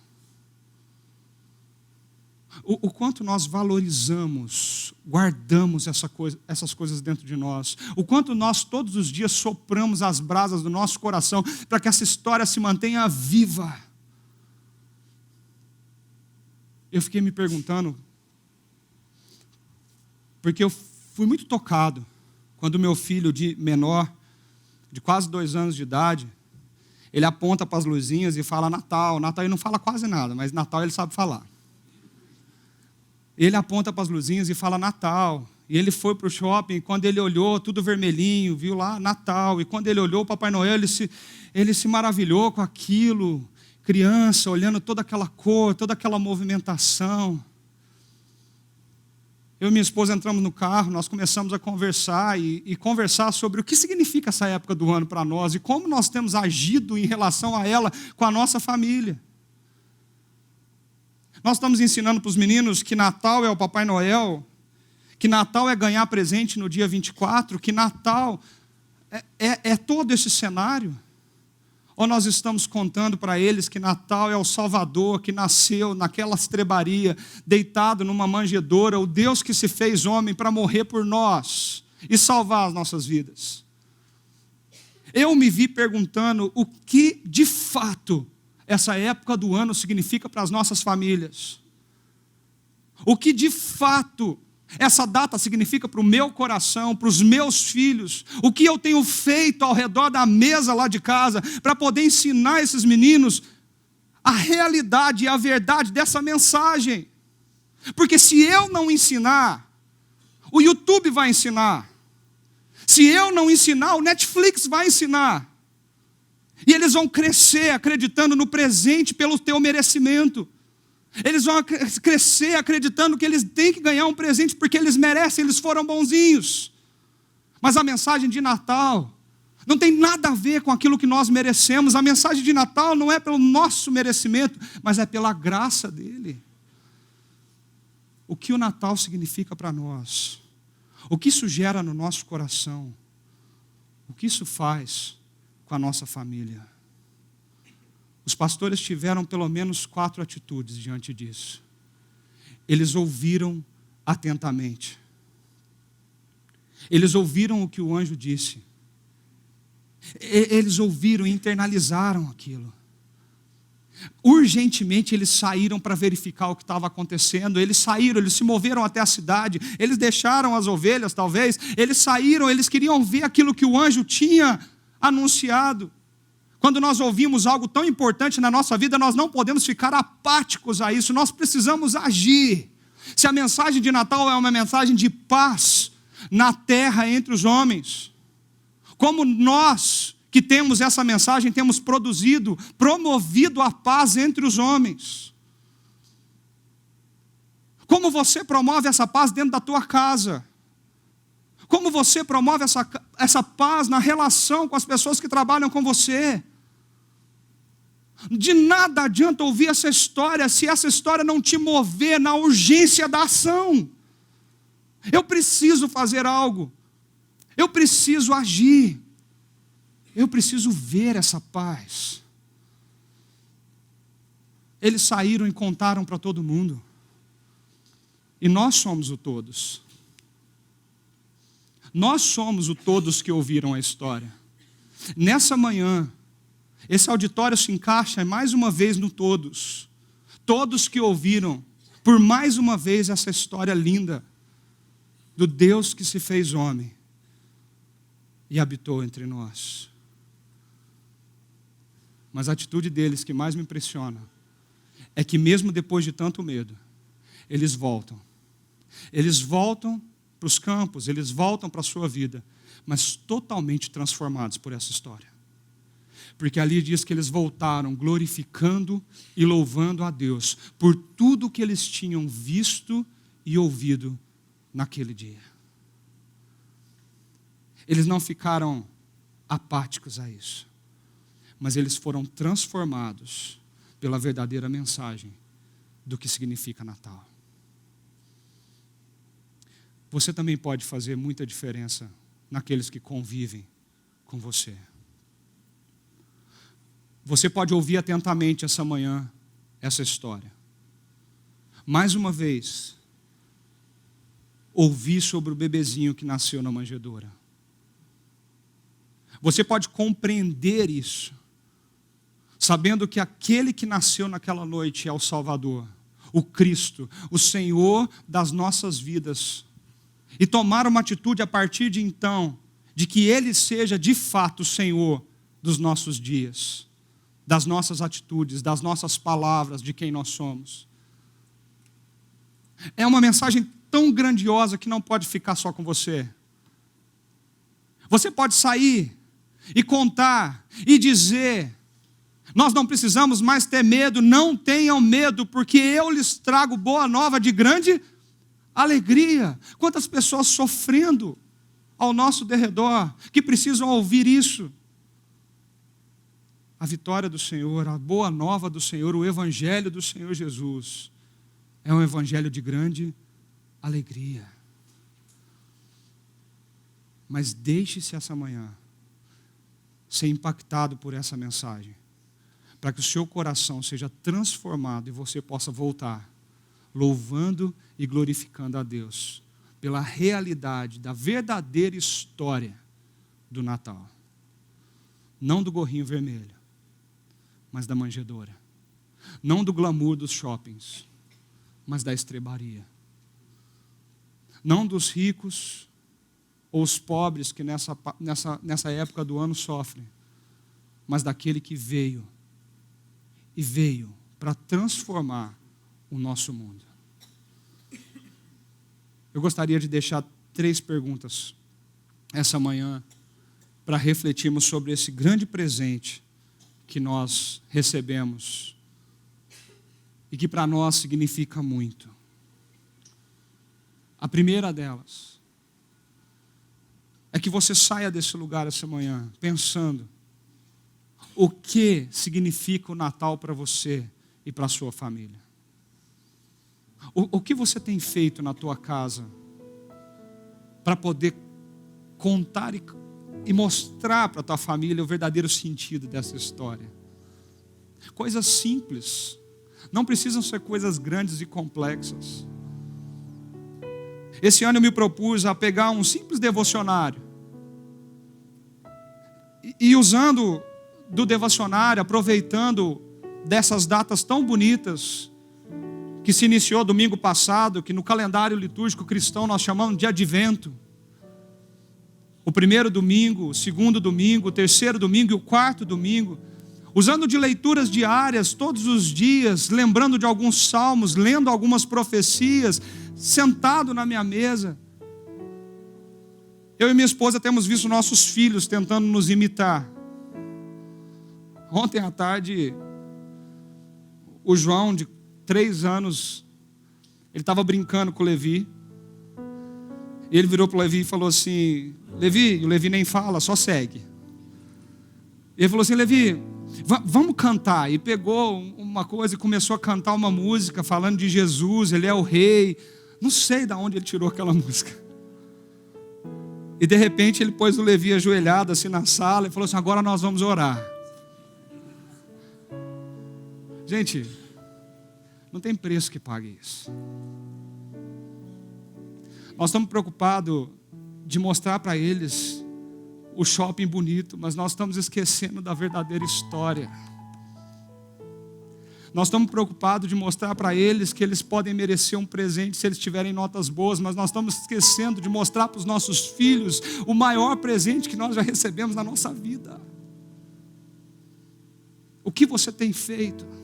O quanto nós valorizamos, guardamos essas coisas dentro de nós. O quanto nós todos os dias sopramos as brasas do nosso coração para que essa história se mantenha viva. Eu fiquei me perguntando, porque eu fui muito tocado quando meu filho menor, de quase 2 anos de idade, ele aponta para as luzinhas e fala Natal. Natal ele não fala quase nada, mas Natal ele sabe falar. Ele aponta para as luzinhas e fala Natal. E ele foi para o shopping, e quando ele olhou, tudo vermelhinho, viu lá Natal. E quando ele olhou o Papai Noel, ele se maravilhou com aquilo. Criança, olhando toda aquela cor, toda aquela movimentação. Eu e minha esposa entramos no carro, nós começamos a conversar e conversar sobre o que significa essa época do ano para nós e como nós temos agido em relação a ela com a nossa família. Nós estamos ensinando para os meninos que Natal é o Papai Noel, que Natal é ganhar presente no dia 24, que Natal é todo esse cenário. Ou nós estamos contando para eles que Natal é o Salvador que nasceu naquela estrebaria, deitado numa manjedoura, o Deus que se fez homem para morrer por nós e salvar as nossas vidas. Eu me vi perguntando o que de fato essa época do ano significa para as nossas famílias. O que de fato essa data significa para o meu coração, para os meus filhos. O que eu tenho feito ao redor da mesa lá de casa para poder ensinar esses meninos a realidade e a verdade dessa mensagem. Porque se eu não ensinar, o YouTube vai ensinar. Se eu não ensinar, o Netflix vai ensinar. E eles vão crescer acreditando no presente pelo teu merecimento. Eles vão crescer acreditando que eles têm que ganhar um presente porque eles merecem, eles foram bonzinhos. Mas a mensagem de Natal não tem nada a ver com aquilo que nós merecemos. A mensagem de Natal não é pelo nosso merecimento, mas é pela graça dele. O que o Natal significa para nós? O que isso gera no nosso coração? O que isso faz com a nossa família? Os pastores tiveram pelo menos 4 atitudes diante disso. Eles ouviram atentamente. Eles ouviram o que o anjo disse. Eles ouviram e internalizaram aquilo. Urgentemente eles saíram para verificar o que estava acontecendo. Eles saíram, eles se moveram até a cidade. Eles deixaram as ovelhas, talvez. Eles saíram, eles queriam ver aquilo que o anjo tinha anunciado. Quando nós ouvimos algo tão importante na nossa vida, nós não podemos ficar apáticos a isso, nós precisamos agir. Se a mensagem de Natal é uma mensagem de paz na terra entre os homens, como nós que temos essa mensagem, temos promovido a paz entre os homens. Como você promove essa paz dentro da tua casa? Como você promove essa paz na relação com as pessoas que trabalham com você? De nada adianta ouvir essa história se essa história não te mover na urgência da ação. Eu preciso fazer algo. Eu preciso agir. Eu preciso ver essa paz. Eles saíram e contaram para todo mundo. E nós somos o todos. Nós somos o todos que ouviram a história. Nessa manhã, esse auditório se encaixa mais uma vez no todos. Todos que ouviram, por mais uma vez, essa história linda do Deus que se fez homem e habitou entre nós. Mas a atitude deles que mais me impressiona é que mesmo depois de tanto medo, eles voltam. Eles voltam para os campos, eles voltam para a sua vida, mas totalmente transformados por essa história. Porque ali diz que eles voltaram glorificando e louvando a Deus por tudo que eles tinham visto e ouvido naquele dia. Eles não ficaram apáticos a isso, mas eles foram transformados pela verdadeira mensagem do que significa Natal. Você também pode fazer muita diferença naqueles que convivem com você. Você pode ouvir atentamente essa manhã essa história. mais uma vez, ouvir sobre o bebezinho que nasceu na manjedoura. Você pode compreender isso, sabendo que aquele que nasceu naquela noite é o Salvador, o Cristo, o Senhor das nossas vidas. E tomar uma atitude a partir de então, de que Ele seja de fato o Senhor dos nossos dias, das nossas atitudes, das nossas palavras, de quem nós somos. É uma mensagem tão grandiosa que não pode ficar só com você. Você pode sair e contar e dizer: nós não precisamos mais ter medo, não tenham medo, porque eu lhes trago boa nova de grande alegria. Quantas pessoas sofrendo ao nosso derredor que precisam ouvir isso? A vitória do Senhor, a boa nova do Senhor, o evangelho do Senhor Jesus é um evangelho de grande alegria. Mas deixe-se essa manhã ser impactado por essa mensagem, para que o seu coração seja transformado e você possa voltar louvando e glorificando a Deus pela realidade da verdadeira história do Natal. Não do gorrinho vermelho, mas da manjedoura. Não do glamour dos shoppings, mas da estrebaria. Não dos ricos ou os pobres que nessa época do ano sofrem, mas daquele que veio para transformar o nosso mundo. Eu gostaria de deixar 3 perguntas essa manhã para refletirmos sobre esse grande presente que nós recebemos e que para nós significa muito. A primeira delas é que você saia desse lugar essa manhã pensando o que significa o Natal para você e para a sua família. O que você tem feito na tua casa para poder contar e mostrar para a tua família o verdadeiro sentido dessa história? Coisas simples, não precisam ser coisas grandes e complexas. Esse ano eu me propus a pegar um simples devocionário e usando do devocionário, aproveitando dessas datas tão bonitas que se iniciou domingo passado, que no calendário litúrgico cristão nós chamamos de Advento. O primeiro domingo, o segundo domingo, o terceiro domingo e o quarto domingo, usando de leituras diárias todos os dias, lembrando de alguns salmos, lendo algumas profecias, sentado na minha mesa. Eu e minha esposa temos visto nossos filhos tentando nos imitar. Ontem à tarde, o João, de 3 anos, ele estava brincando com o Levi. E ele virou para o Levi e falou assim: Levi, e o Levi nem fala, só segue. E ele falou assim: Levi, vamos cantar. E pegou uma coisa e começou a cantar uma música falando de Jesus, ele é o rei. Não sei de onde ele tirou aquela música. E de repente ele pôs o Levi ajoelhado assim na sala e falou assim: agora nós vamos orar. Gente, não tem preço que pague isso. Nós estamos preocupados de mostrar para eles o shopping bonito, mas nós estamos esquecendo da verdadeira história. Nós estamos preocupados de mostrar para eles que eles podem merecer um presente se eles tiverem notas boas, mas nós estamos esquecendo de mostrar para os nossos filhos o maior presente que nós já recebemos na nossa vida. O que você tem feito?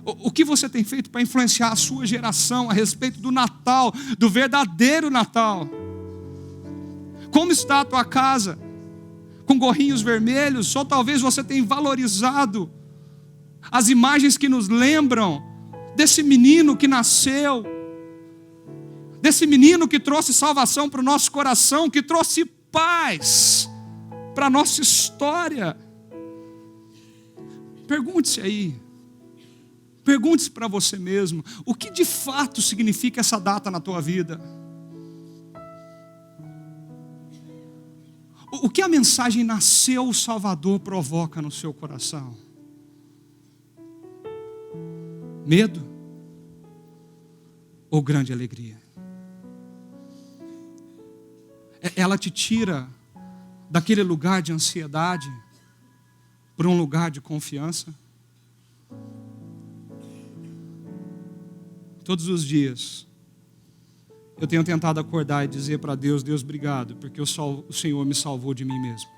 O que você tem feito para influenciar a sua geração a respeito do Natal, do verdadeiro Natal? Como está a tua casa? Com gorrinhos vermelhos? Ou talvez você tenha valorizado as imagens que nos lembram desse menino que nasceu, desse menino que trouxe salvação para o nosso coração, que trouxe paz para a nossa história. Pergunte-se aí, pergunte-se para você mesmo, o que de fato significa essa data na tua vida? O que a mensagem nasceu o Salvador provoca no seu coração? Medo ou grande alegria? Ela te tira daquele lugar de ansiedade para um lugar de confiança? Todos os dias eu tenho tentado acordar e dizer para Deus: Deus, obrigado, porque o Senhor me salvou de mim mesmo.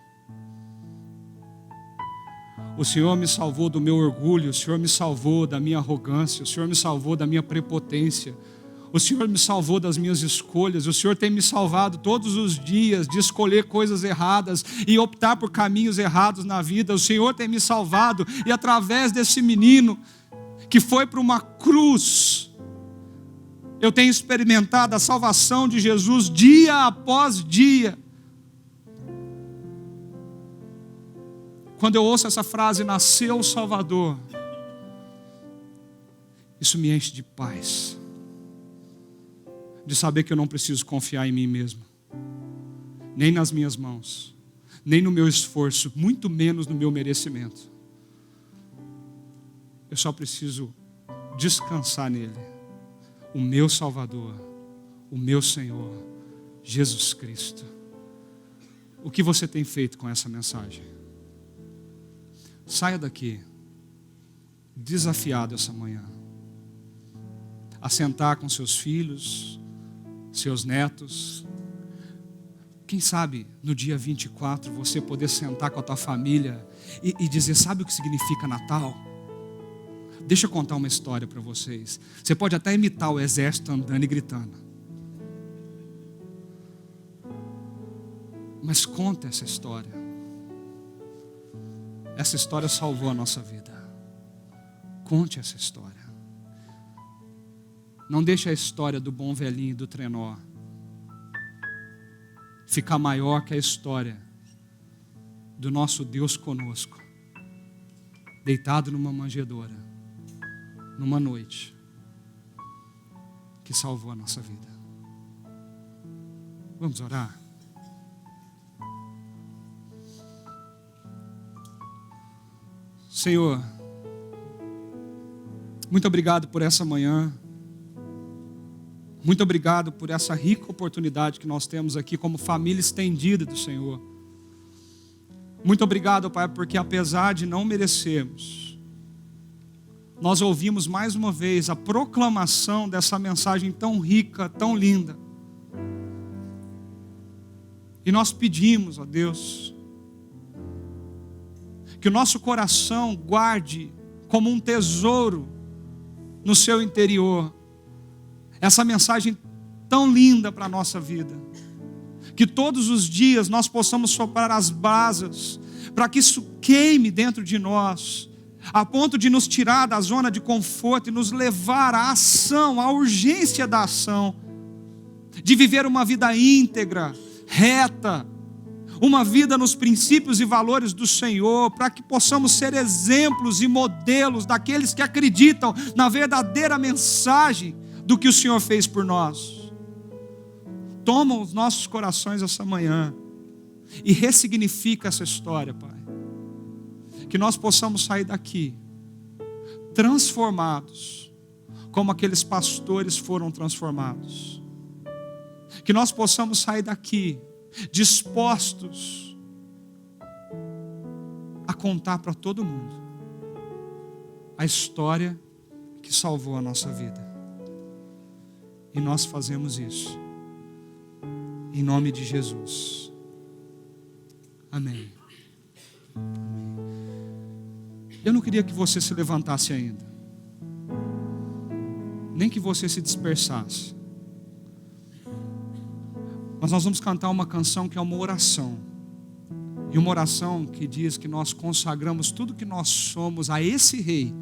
O Senhor me salvou do meu orgulho, o Senhor me salvou da minha arrogância, o Senhor me salvou da minha prepotência, o Senhor me salvou das minhas escolhas, o Senhor tem me salvado todos os dias de escolher coisas erradas e optar por caminhos errados na vida. O Senhor tem me salvado, e através desse menino que foi para uma cruz, eu tenho experimentado a salvação de Jesus dia após dia. Quando eu ouço essa frase, nasceu o Salvador, isso me enche de paz, de saber que eu não preciso confiar em mim mesmo, nem nas minhas mãos, nem no meu esforço, muito menos no meu merecimento. Eu só preciso descansar nele, o meu Salvador, o meu Senhor, Jesus Cristo. O que você tem feito com essa mensagem? Saia daqui desafiado essa manhã a sentar com seus filhos, seus netos. Quem sabe no dia 24 você poder sentar com a tua família e dizer: sabe o que significa Natal? Deixa eu contar uma história para vocês. Você pode até imitar o exército andando e gritando, mas conta essa história. Essa história salvou a nossa vida. Conte essa história. Não deixe a história do bom velhinho do trenó ficar maior que a história do nosso Deus conosco, deitado numa manjedoura, numa noite, que salvou a nossa vida. Vamos orar? Senhor, muito obrigado por essa manhã. Muito obrigado por essa rica oportunidade que nós temos aqui como família estendida do Senhor. Muito obrigado, Pai, porque apesar de não merecermos, nós ouvimos mais uma vez a proclamação dessa mensagem tão rica, tão linda. E nós pedimos, ó Deus, que o nosso coração guarde como um tesouro no seu interior essa mensagem tão linda para a nossa vida. Que todos os dias nós possamos soprar as brasas, para que isso queime dentro de nós, a ponto de nos tirar da zona de conforto e nos levar à ação, à urgência da ação, de viver uma vida íntegra, reta, uma vida nos princípios e valores do Senhor, para que possamos ser exemplos e modelos daqueles que acreditam na verdadeira mensagem do que o Senhor fez por nós. Toma os nossos corações essa manhã e ressignifica essa história, Pai. Que nós possamos sair daqui transformados, como aqueles pastores foram transformados. Que nós possamos sair daqui dispostos a contar para todo mundo a história que salvou a nossa vida. E nós fazemos isso em nome de Jesus. Amém. Eu não queria que você se levantasse ainda, nem que você se dispersasse. Mas nós vamos cantar uma canção que é uma oração. E uma oração que diz que nós consagramos tudo que nós somos a esse rei.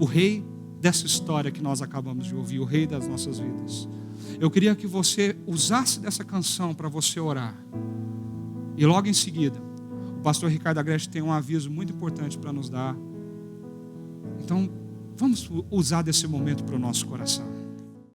O rei dessa história que nós acabamos de ouvir, o rei das nossas vidas. Eu queria que você usasse dessa canção para você orar. E logo em seguida, o pastor Ricardo Agreste tem um aviso muito importante para nos dar. Então, vamos usar desse momento para o nosso coração.